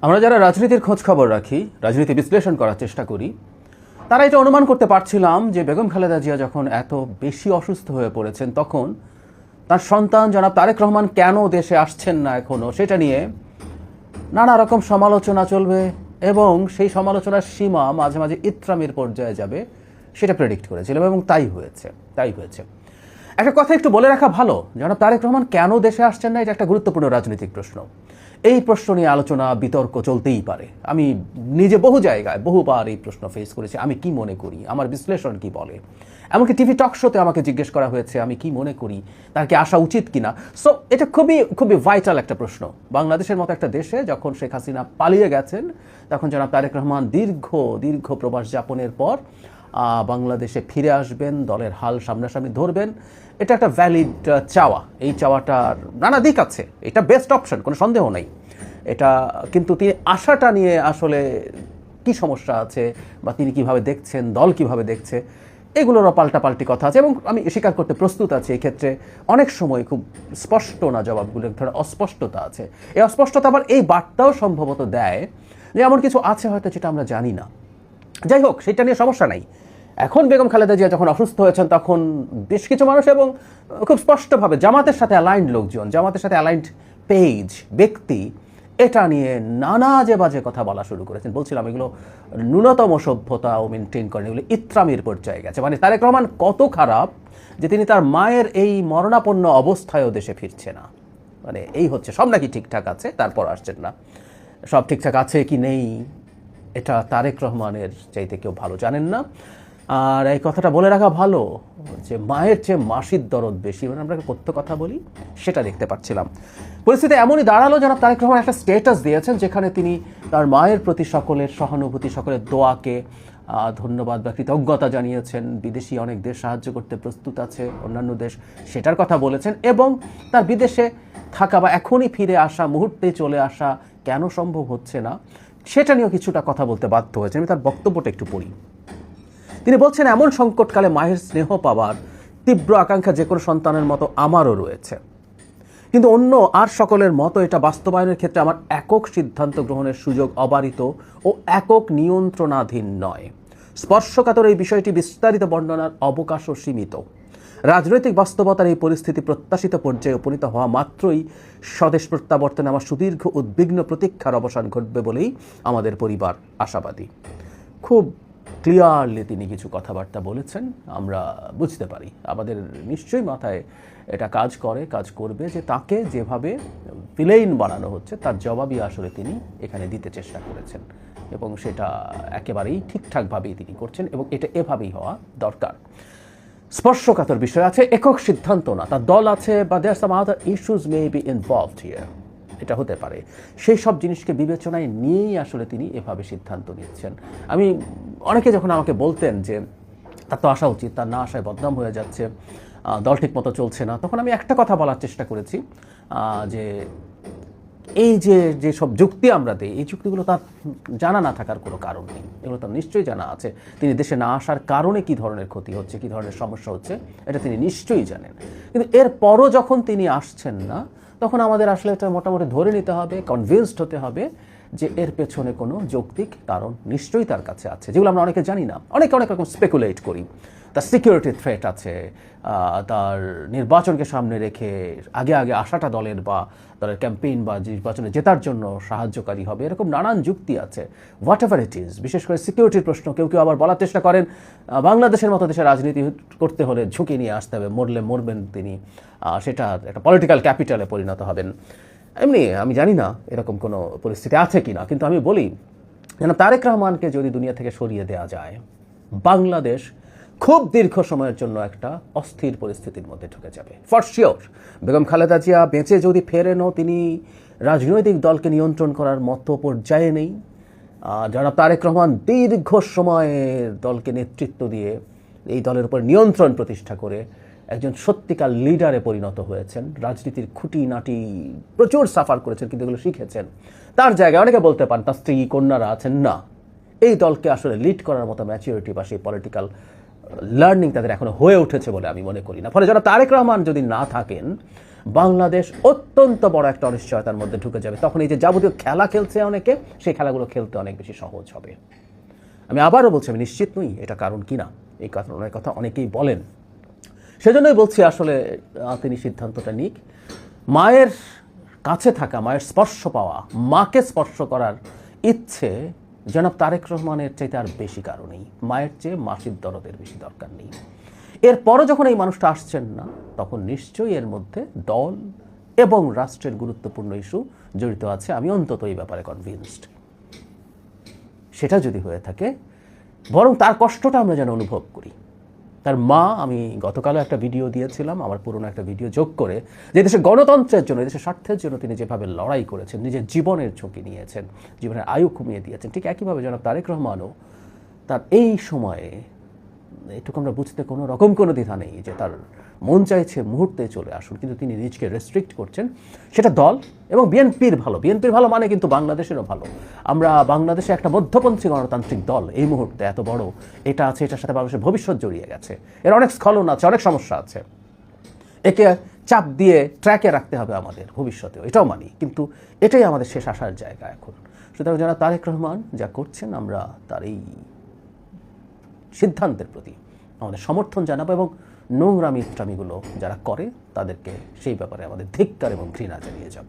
আমরা যারা রাজনীতির খোঁজ খবর রাখি, রাজনীতি বিশ্লেষণ করার চেষ্টা করি, তারা এটা অনুমান করতে পারছিলাম যে বেগম খালেদা জিয়া যখন এত বেশি অসুস্থ হয়ে পড়েছেন, তখন তার সন্তান জনাব তারেক রহমান কেন দেশে আসছেন না এখনও, সেটা নিয়ে নানা রকম সমালোচনা চলবে এবং সেই সমালোচনার সীমা মাঝে মাঝে ইত্রামির পর্যায়ে যাবে, সেটা প্রেডিক্ট করেছিলাম এবং তাই হয়েছে। একটা কথা একটু বলে রাখা ভালো, জনাব তারেক রহমান কেন দেশে আসছেন না, এটা একটা গুরুত্বপূর্ণ রাজনৈতিক প্রশ্ন। এই প্রশ্ন নিয়ে আলোচনা বিতর্ক চলতেই পারে। আমি নিজে বহু জায়গায় বহুবার এই প্রশ্ন ফেস করেছি, আমি কি মনে করি, আমার বিশ্লেষণ কি বলে। এমনকি টিভি টক শোতে আমাকে জিজ্ঞেস করা হয়েছে আমি কি মনে করি, তার কি আসা উচিত কিনা। সো এটা খুবই ভাইটাল একটা প্রশ্ন। বাংলাদেশের মতো একটা দেশে যখন শেখ হাসিনা পালিয়ে গেছেন, তখন জনাব তারেক রহমান দীর্ঘ প্রবাস যাপনের পর বাংলাদেশে ফিরে আসবেন, দলের হাল সামনাসামনি ধরবেন, এটা একটা ভ্যালিড চাওয়া। এই চাওয়াটার নানা দিক আছে, এটা বেস্ট অপশন, কোনো সন্দেহ নেই এটা। কিন্তু তিনি আশাটা নিয়ে আসলে কি সমস্যা আছে বা তিনি কিভাবে দেখছেন, দল কিভাবে দেখছে, এগুলোরও পাল্টাপাল্টি কথা আছে এবং আমি স্বীকার করতে প্রস্তুত আছি। এই ক্ষেত্রে অনেক সময় খুব স্পষ্ট না জবাবগুলো, এক ধরনের অস্পষ্টতা আছে। এই অস্পষ্টতা আবার এই বার্তাও সম্ভবত দেয় যে এমন কিছু আছে হয়তো যেটা আমরা জানি না। যাই হোক, সেটা নিয়ে সমস্যা নাই। এখন বেগম খালেদা জিয়া যখন অসুস্থ হয়েছেন, তখন বেশ কিছু মানুষ এবং খুব স্পষ্টভাবে জামাতের সাথে অ্যালাইন্ড লোকজন, জামাতের সাথে অ্যালাইন্ড পেজ, ব্যক্তি, এটা নিয়ে নানা যে বাজে কথা বলা শুরু করেছেন। বলছিলাম এগুলো ন্যূনতম সভ্যতাও মেনটেন করেন, এগুলো ইত্রামির পর্যায়ে গেছে। মানে তারেক রহমান কত খারাপ যে তিনি তার মায়ের এই মরণাপন্ন অবস্থায়ও দেশে ফিরছে না। মানে এই হচ্ছে, সব নাকি ঠিকঠাক আছে তারপর আসছেন না। সব ঠিকঠাক আছে কি নেই এটা তারেক রহমানের চাইতে কেউ ভালো জানেন না। আর এই কথাটা বলে রাখা ভালো যে মায়ের চেয়ে মাসির দরদ বেশি, মানে আমরা কত কথা বলি সেটা দেখতে পাচ্ছিলাম। পরিস্থিতি এমনই দাঁড়ালো, জনাব তারেক রহমান একটা স্ট্যাটাস দিয়েছেন যেখানে তিনি তার মায়ের প্রতি সকলের সহানুভূতি, সকলের দোয়াকে ধন্যবাদ বা কৃতজ্ঞতা জানিয়েছেন। বিদেশি অনেক দেশ সাহায্য করতে প্রস্তুত আছে, অন্যান্য দেশ, সেটার কথা বলেছেন। এবং তার বিদেশে থাকা বা এখনই ফিরে আসা, মুহূর্তেই চলে আসা কেন সম্ভব হচ্ছে না, সেটা নিয়েও কিছুটা কথা বলতে বাধ্য হয়েছে। আমি তার বক্তব্যটা একটু পড়ি। তিনি বলছেন, এমন সংকটকালে মায়ের স্নেহ পাওয়ার তীব্র আকাঙ্ক্ষা যে কোনো সন্তানের মতো আমারও রয়েছে, কিন্তু অন্য আর সকলের মতো এটা বাস্তবায়নের ক্ষেত্রে আমার একক সিদ্ধান্ত গ্রহণের সুযোগ অবারিত ও একক নিয়ন্ত্রণাধীন নয়। স্পর্শকাতর এই বিষয়টি বিস্তারিত বর্ণনার অবকাশও সীমিত। রাজনৈতিক বাস্তবতার এই পরিস্থিতি প্রত্যাশিত পর্যায়ে উপনীত হওয়া মাত্রই স্বদেশ প্রত্যাবর্তনে আমার সুদীর্ঘ উদ্বিগ্ন প্রতীক্ষার অবসান ঘটবে বলেই আমাদের পরিবার আশাবাদী। খুব ক্লিয়ারলি তিনি কিছু কথাবার্তা বলেছেন, আমরা বুঝতে পারি, আমাদের নিশ্চয়ই মাথায় এটা কাজ করবে যে তাকে যেভাবে ভিলেইন বানানো হচ্ছে তার জবাবই আসলে তিনি এখানে দিতে চেষ্টা করেছেন এবং সেটা একেবারেই ঠিকঠাকভাবেই তিনি করছেন এবং এটা এভাবেই হওয়া দরকার। স্পর্শকাতর বিষয় আছে, একক সিদ্ধান্ত না, তার দল আছে বা there some other issues may be involved here, এটা হতে পারে। সেই সব জিনিসকে বিবেচনায় নিয়েই আসলে তিনি এভাবে সিদ্ধান্ত নিচ্ছেন। আমি অনেকে যখন আমাকে বলতেন যে তার তো আসা উচিত, তার না আসায় বদনাম হয়ে যাচ্ছে, দল ঠিক মতো চলছে না, তখন আমি একটা কথা বলার চেষ্টা করেছি যে এই যে সব যুক্তি আমরা দিই, এই যুক্তিগুলো তার জানা না থাকার কোনো কারণ নেই, এগুলো তার নিশ্চয়ই জানা আছে। তিনি দেশে না আসার কারণে কী ধরনের ক্ষতি হচ্ছে, কী ধরনের সমস্যা হচ্ছে, এটা তিনি নিশ্চয়ই জানেন। কিন্তু এরপরও যখন তিনি আসছেন না, তখন আমাদের আসলে এটা মোটামুটি ধরে নিতে হবে, কনভিন্সড হতে হবে যে এর পেছনে কোনো যৌক্তিক কারণ নিশ্চয়ই তার কাছে আছে, যেগুলো আমরা অনেকে জানি না। অনেক রকম স্পেকুলেট করি। তার সিকিউরিটি থ্রেট আছে, তার নির্বাচনকে সামনে রেখে আগে আসাটা দলের ক্যাম্পেইন বা নির্বাচনে জেতার জন্য সাহায্যকারী হবে, এরকম নানান যুক্তি আছে। হোয়াট এভার ইট ইজ, বিশেষ করে সিকিউরিটির প্রশ্ন কেউ আবার বলার চেষ্টা করেন বাংলাদেশের মতো দেশে রাজনীতি করতে হলে ঝুঁকি নিয়ে আসতে হবে, মরবেন তিনি, সেটা একটা পলিটিক্যাল ক্যাপিটালে পরিণত হবেন। এমনি আমি জানি না এরকম কোনো পরিস্থিতি আছে কি না, কিন্তু আমি বলি যেন তারেক রহমানকে যদি দুনিয়া থেকে সরিয়ে দেওয়া যায়, বাংলাদেশ খুব দীর্ঘ সময়ের জন্য একটা অস্থির পরিস্থিতির মধ্যে ঢুকে যাবে ফর শিওর। বেগম খালেদা জিয়া বেঁচে যদি ফেরেনও তিনি রাজনৈতিক দলকে নিয়ন্ত্রণ করার মতো পর্যায়ে নেই। জনাব তারেক রহমান দীর্ঘ সময়ের দলকে নেতৃত্ব দিয়ে এই দলের উপর নিয়ন্ত্রণ প্রতিষ্ঠা করে একজন সত্যিকার লিডারে পরিণত হয়েছেন। রাজনীতির খুঁটিনাটি প্রচুর সাফার করেছেন, কিন্তু এগুলো শিখেছেন। তার জায়গায় অনেকে বলতে পারেন তার স্ত্রী কন্যারা আছেন, না, এই দলকে আসলে লিড করার মতো ম্যাচুরিটি বা সেই পলিটিক্যাল লার্নিং তাদের এখনো হয়ে উঠেছে বলে আমি মনে করি না। ফলে যারা তারেক রহমান যদি না থাকেন, বাংলাদেশ অত্যন্ত বড় একটা অনিশ্চয়তার মধ্যে ঢুকে যাবে। তখন এই যে যাবতীয় খেলা খেলছে অনেকে, সেই খেলাগুলো খেলতে অনেক বেশি সহজ হবে। আমি আবারও বলছি, আমি নিশ্চিত নই এটা কারণ কিনা, এই কারণের কথা অনেকেই বলেন। সেজন্যই বলছি আসলে তিনি সিদ্ধান্তটা নিক। মায়ের কাছে থাকা, মায়ের স্পর্শ পাওয়া, মাকে স্পর্শ করার ইচ্ছে জনাব তারেক রহমানের চাইতে আর বেশি কারণেই। মায়ের চেয়ে মাসির দরদের বেশি দরকার নেই। এরপরও যখন এই মানুষটা আসছেন না, তখন নিশ্চয়ই এর মধ্যে দল এবং রাষ্ট্রের গুরুত্বপূর্ণ ইস্যু জড়িত আছে। আমি অন্তত এই ব্যাপারে কনভিন্সড। সেটা যদি হয়ে থাকে, বরং তার কষ্টটা আমরা যেন অনুভব করি। তার মা, আমি গতকালও একটা ভিডিও দিয়েছিলাম, আমার পুরনো একটা ভিডিও যোগ করে, যে দেশের গণতন্ত্রের জন্য, দেশের স্বার্থের জন্য তিনি যেভাবে লড়াই করেছেন, নিজের জীবনের ঝুঁকি নিয়েছেন, জীবনের আয়ু কমিয়ে দিয়েছেন, ঠিক একইভাবে জনাব তারেক রহমানও তার এই সময়ে এটুকু আমরা বুঝতে কোনো রকম কোনো দ্বিধা নেই যে তার মন চাইছে মুহূর্তে চলে আসুন, কিন্তু তিনি নিজকে রেস্ট্রিক্ট করছেন। সেটা দল এবং বিএনপির ভালো। বিএনপির ভালো মানে কিন্তু বাংলাদেশেরও ভালো। আমরা বাংলাদেশে একটা মধ্যপন্থী গণতান্ত্রিক দল এই মুহূর্তে এত বড় এটা আছে, এটার সাথে বাংলাদেশের ভবিষ্যৎ জড়িয়ে গেছে। এর অনেক স্খলন আছে, অনেক সমস্যা আছে। একে চাপ দিয়ে ট্র্যাকে রাখতে হবে আমাদের ভবিষ্যতেও, এটাও মানি, কিন্তু এটাই আমাদের শেষ আসার জায়গা এখন। সুতরাং যারা তারেক রহমান যা করছেন, আমরা তার এই সিদ্ধান্তের প্রতি আমাদের সমর্থন জানাবো এবং নোংরামি ইত্রামিগুলো যারা করে তাদেরকে সেই ব্যাপারে আমাদের ধিক্কার এবং ঘৃণা জানিয়ে যাব।